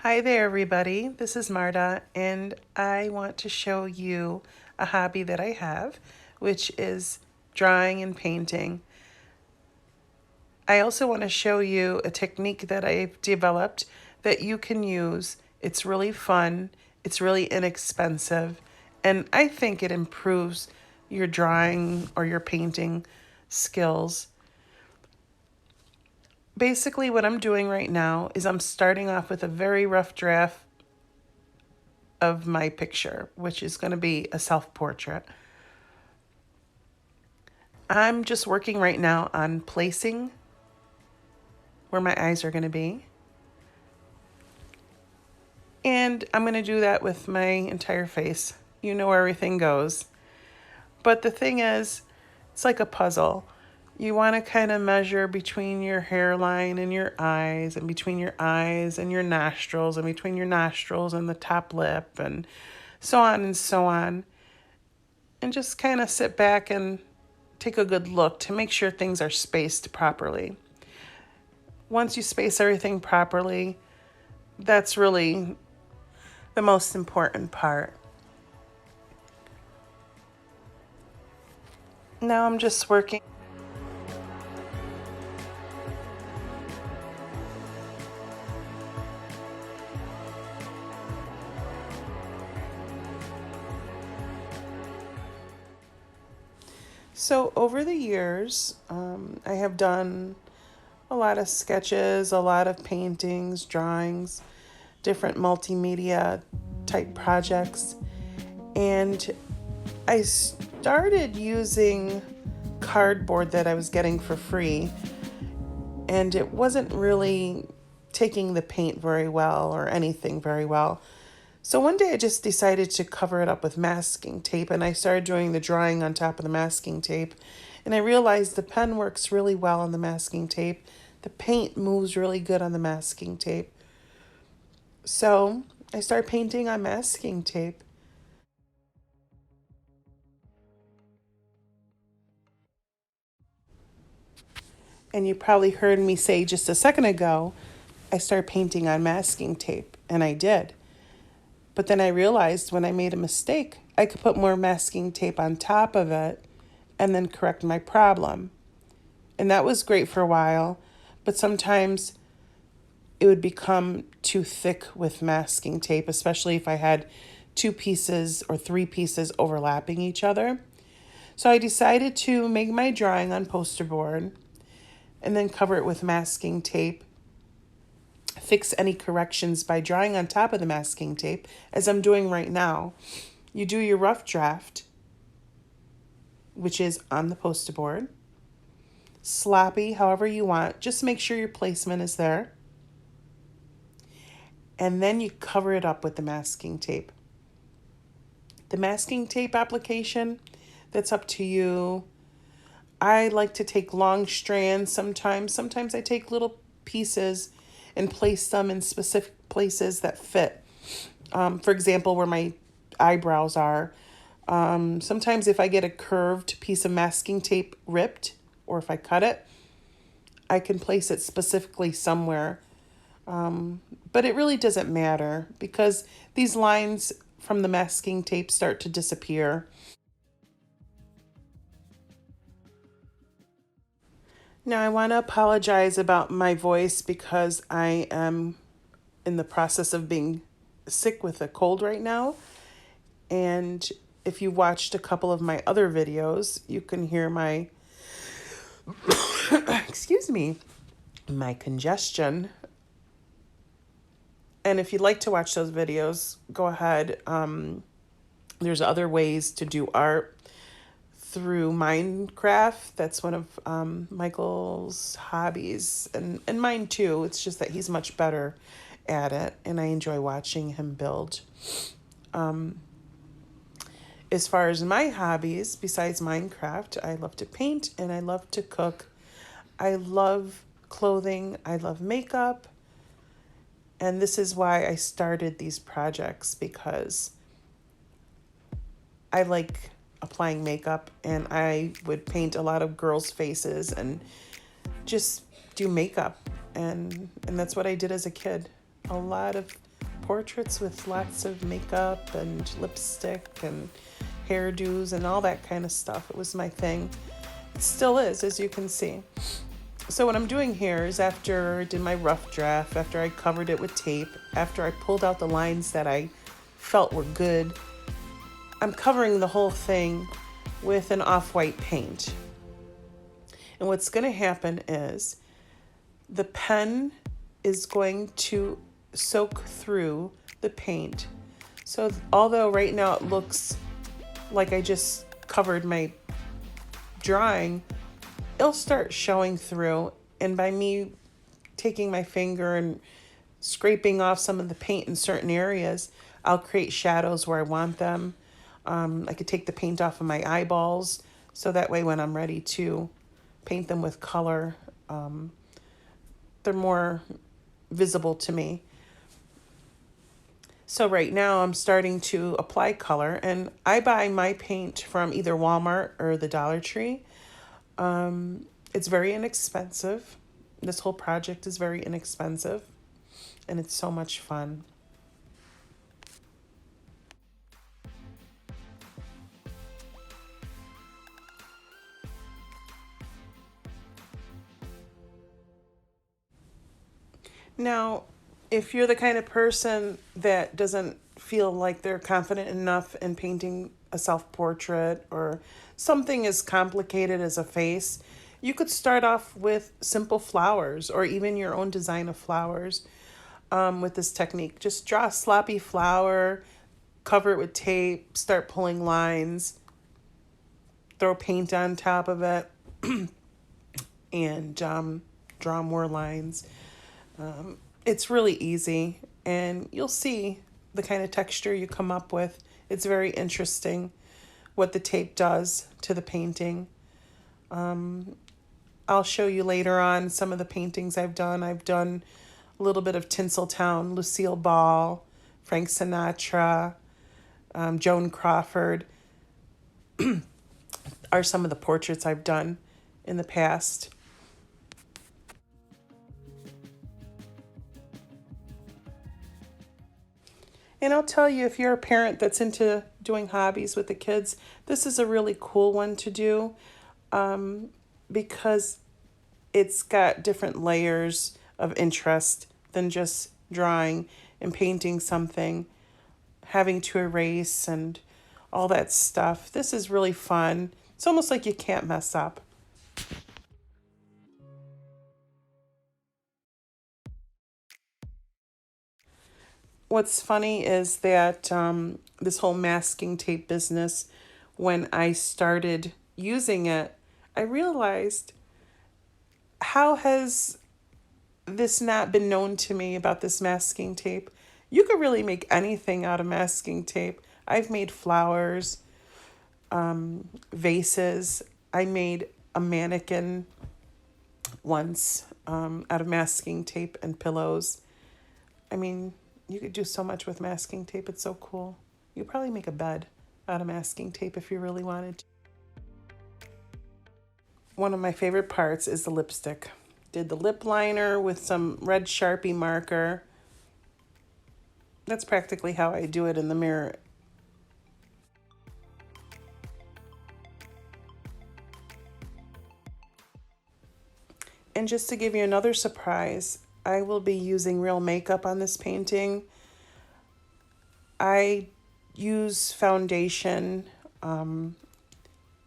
Hi there, everybody. This is Marta, and I want to show you a hobby that I have, which is drawing and painting. I also want to show you a technique that I've developed that you can use. It's really fun, it's really inexpensive, and I think it improves your drawing or your painting skills. Basically, what I'm doing right now is I'm starting off with a very rough draft of my picture, which is going to be a self portrait. I'm just working right now on placing where my eyes are going to be. And I'm going to do that with my entire face. You know where everything goes. But the thing is, it's like a puzzle. You want to kind of measure between your hairline and your eyes, and between your eyes and your nostrils, and between your nostrils and the top lip, and so on and so on. And just kind of sit back and take a good look to make sure things are spaced properly. Once you space everything properly, that's really the most important part. Now I'm just working. So over the years, I have done a lot of sketches, a lot of paintings, drawings, different multimedia type projects. And I started using cardboard that I was getting for free, and it wasn't really taking the paint very well or anything very well. So one day I just decided to cover it up with masking tape, and I started doing the drawing on top of the masking tape. And I realized the pen works really well on the masking tape. The paint moves really good on the masking tape. So I started painting on masking tape. And you probably heard me say just a second ago, I started painting on masking tape, and I did. But then I realized when I made a mistake, I could put more masking tape on top of it and then correct my problem. And that was great for a while, but sometimes it would become too thick with masking tape, especially if I had two pieces or three pieces overlapping each other. So I decided to make my drawing on poster board and then cover it with masking tape. Fix any corrections by drawing on top of the masking tape, as I'm doing right now. You do your rough draft, which is on the poster board. Sloppy, however you want. Just make sure your placement is there. And then you cover it up with the masking tape. The masking tape application, that's up to you. I like to take long strands sometimes. Sometimes I take little pieces and place them in specific places that fit. For example, where my eyebrows are. Sometimes if I get a curved piece of masking tape ripped, or if I cut it, I can place it specifically somewhere. But it really doesn't matter because these lines from the masking tape start to disappear. Now, I want to apologize about my voice because I am in the process of being sick with a cold right now. And if you watched a couple of my other videos, you can hear my, excuse me, my congestion. And if you'd like to watch those videos, go ahead. There's other ways to do art through Minecraft. That's one of Michael's hobbies, and mine too. It's just that he's much better at it, and I enjoy watching him build. As far as my hobbies, besides Minecraft, I love to paint and I love to cook. I love clothing. I love makeup. And this is why I started these projects, because I like applying makeup, and I would paint a lot of girls' faces and just do makeup. And that's what I did as a kid. A lot of portraits with lots of makeup and lipstick and hairdos and all that kind of stuff. It was my thing. It still is, as you can see. So what I'm doing here is, after I did my rough draft, after I covered it with tape, after I pulled out the lines that I felt were good, I'm covering the whole thing with an off-white paint. And what's going to happen is the pen is going to soak through the paint. So although right now it looks like I just covered my drawing, it'll start showing through. And by me taking my finger and scraping off some of the paint in certain areas, I'll create shadows where I want them. I could take the paint off of my eyeballs, so that way when I'm ready to paint them with color, they're more visible to me. So right now I'm starting to apply color, and I buy my paint from either Walmart or the Dollar Tree. It's very inexpensive. This whole project is very inexpensive, and it's so much fun. Now, if you're the kind of person that doesn't feel like they're confident enough in painting a self-portrait or something as complicated as a face, you could start off with simple flowers or even your own design of flowers with this technique. Just draw a sloppy flower, cover it with tape, start pulling lines, throw paint on top of it, and draw more lines. It's really easy, and you'll see the kind of texture you come up with. It's very interesting what the tape does to the painting. I'll show you later on some of the paintings I've done. I've done a little bit of Tinseltown, Lucille Ball, Frank Sinatra, Joan Crawford are some of the portraits I've done in the past. And I'll tell you, if you're a parent that's into doing hobbies with the kids, this is a really cool one to do, because it's got different layers of interest than just drawing and painting something, having to erase and all that stuff. This is really fun. It's almost like you can't mess up. What's funny is that this whole masking tape business, when I started using it, I realized, how has this not been known to me about this masking tape? You could really make anything out of masking tape. I've made flowers, vases. I made a mannequin once out of masking tape and pillows. I mean, you could do so much with masking tape. It's so cool. You could probably make a bed out of masking tape if you really wanted to. One of my favorite parts is the lipstick. Did the lip liner with some red Sharpie marker. That's practically how I do it in the mirror. And just to give you another surprise, I will be using real makeup on this painting. I use foundation.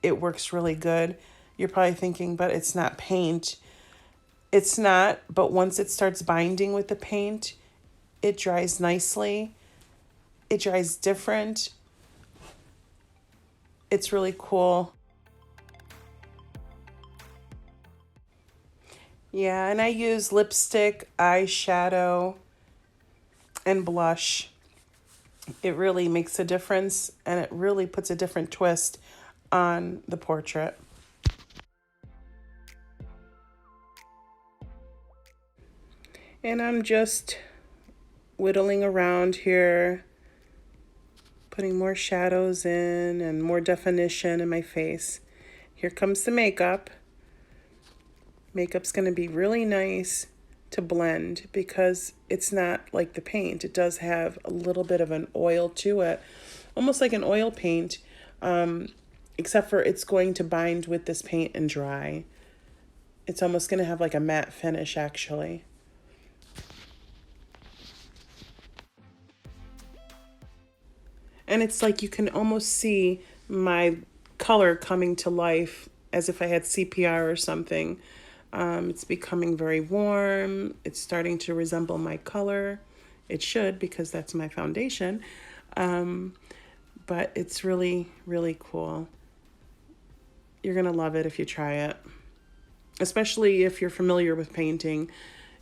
It works really good. You're probably thinking, but it's not paint. It's not, but once it starts binding with the paint, it dries nicely. It dries different. It's really cool. Yeah, and I use lipstick, eyeshadow, and blush. It really makes a difference, and it really puts a different twist on the portrait. And I'm just whittling around here, putting more shadows in and more definition in my face. Here comes the makeup. Makeup's going to be really nice to blend because it's not like the paint. It does have a little bit of an oil to it, almost like an oil paint, except for it's going to bind with this paint and dry. It's almost going to have like a matte finish, actually. And it's like you can almost see my color coming to life as if I had CPR or something. It's becoming very warm. It's starting to resemble my color. It should, because that's my foundation. But it's really, really cool. You're going to love it if you try it. Especially if you're familiar with painting,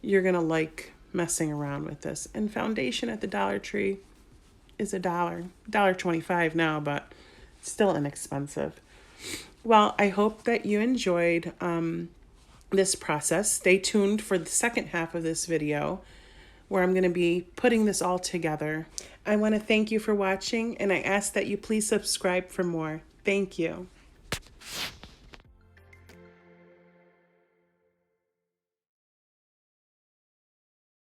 you're going to like messing around with this. And foundation at the Dollar Tree is $1.25 now, but still inexpensive. Well, I hope that you enjoyed this process. Stay tuned for the second half of this video where I'm going to be putting this all together. I want to thank you for watching, and I ask that you please subscribe for more. Thank you.